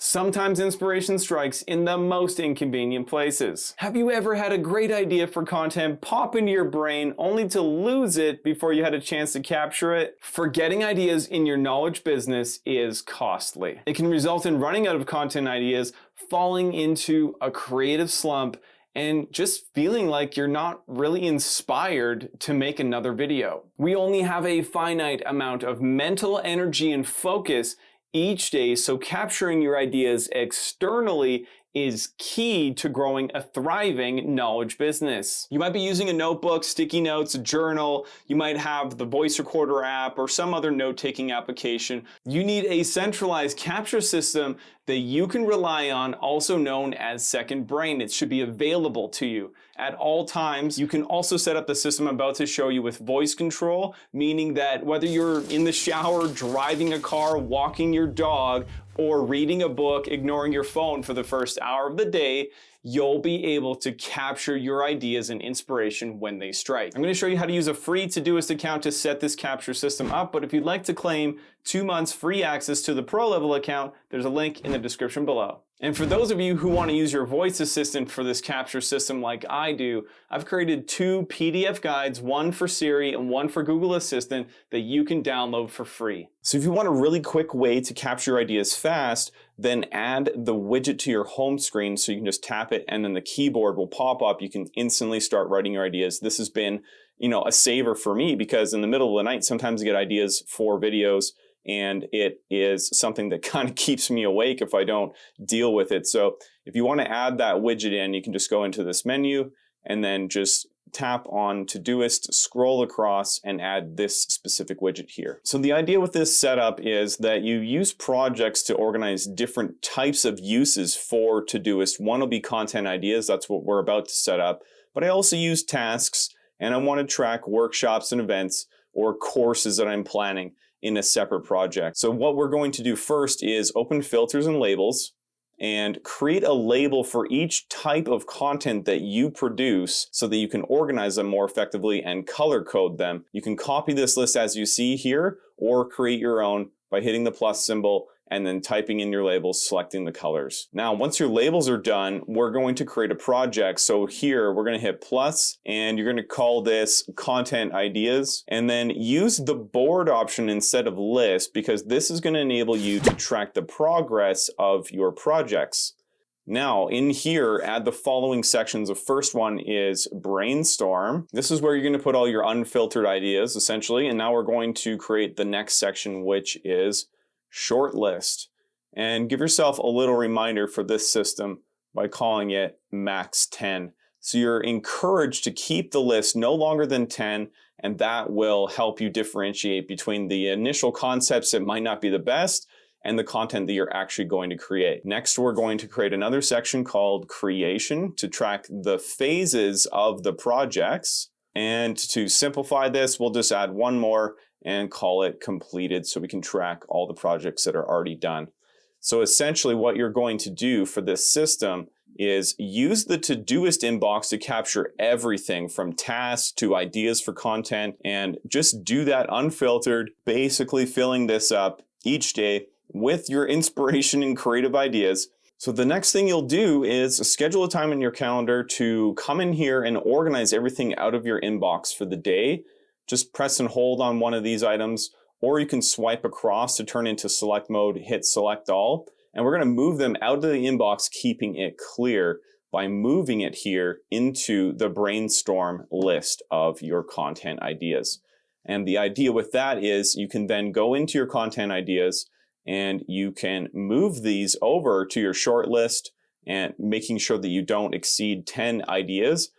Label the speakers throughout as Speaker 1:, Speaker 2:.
Speaker 1: Sometimes inspiration strikes in the most inconvenient places. Have you ever had a great idea for content pop into your brain only to lose it before you had a chance to capture it? Forgetting ideas in your knowledge business is costly. It can result in running out of content ideas, falling into a creative slump, and just feeling like you're not really inspired to make another video. We only have a finite amount of mental energy and focus each day, so capturing your ideas externally is key to growing a thriving knowledge business. You might be using a notebook, sticky notes, a journal, you might have the voice recorder app or some other note-taking application. You need a centralized capture system that you can rely on, also known as second brain. It should be available to you at all times. You can also set up the system I'm about to show you with voice control, meaning that whether you're in the shower, driving a car, walking your dog, or reading a book, ignoring your phone for the first hour of the day, you'll be able to capture your ideas and inspiration when they strike. I'm going to show you how to use a free Todoist account to set this capture system up, but if you'd like to claim 2 months free access to the pro level account, there's a link in the description below. And for those of you who want to use your voice assistant for this capture system like I do, I've created 2 PDF guides, one for Siri and one for Google Assistant, that you can download for free. So if you want a really quick way to capture your ideas fast, then add the widget to your home screen so you can just tap it and then the keyboard will pop up. You can instantly start writing your ideas. This has been, a saver for me because in the middle of the night, sometimes I get ideas for videos and it is something that kind of keeps me awake if I don't deal with it. So if you want to add that widget in, you can just go into this menu and then just tap on Todoist, scroll across, and add this specific widget here. So the idea with this setup is that you use projects to organize different types of uses for Todoist. One will be content ideas, that's what we're about to set up, but I also use tasks, and I want to track workshops and events or courses that I'm planning in a separate project. So what we're going to do first is open filters and labels and create a label for each type of content that you produce so that you can organize them more effectively and color code them. You can copy this list as you see here or create your own by hitting the plus symbol and then typing in your labels, selecting the colors. Now, once your labels are done, we're going to create a project. So here, we're gonna hit plus, and you're gonna call this content ideas, and then use the board option instead of list, because this is gonna enable you to track the progress of your projects. Now, in here, add the following sections. The first one is brainstorm. This is where you're gonna put all your unfiltered ideas, essentially, and now we're going to create the next section, which is shortlist, and give yourself a little reminder for this system by calling it max 10. So you're encouraged to keep the list no longer than 10, and that will help you differentiate between the initial concepts that might not be the best and the content that you're actually going to create. Next, we're going to create another section called creation to track the phases of the projects. And to simplify this, we'll just add one more and call it completed so we can track all the projects that are already done. So essentially what you're going to do for this system is use the Todoist inbox to capture everything from tasks to ideas for content, and just do that unfiltered, basically filling this up each day with your inspiration and creative ideas. So the next thing you'll do is schedule a time in your calendar to come in here and organize everything out of your inbox for the day. Just press and hold on one of these items, or you can swipe across to turn into select mode, hit select all, and we're going to move them out of the inbox, keeping it clear by moving it here into the brainstorm list of your content ideas. And the idea with that is you can then go into your content ideas and you can move these over to your short list, and making sure that you don't exceed 10 ideas.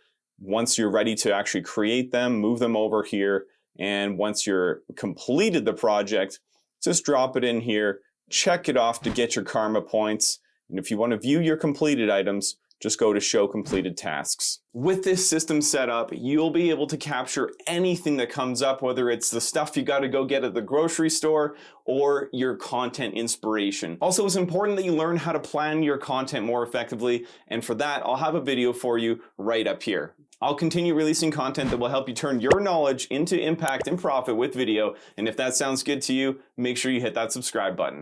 Speaker 1: Once you're ready to actually create them, move them over here. And once you're completed the project, just drop it in here, check it off to get your karma points. And if you want to view your completed items, just go to show completed tasks. With this system set up, you'll be able to capture anything that comes up, whether it's the stuff you got to go get at the grocery store or your content inspiration. Also, it's important that you learn how to plan your content more effectively, and for that, I'll have a video for you right up here. I'll continue releasing content that will help you turn your knowledge into impact and profit with video, and if that sounds good to you, make sure you hit that subscribe button.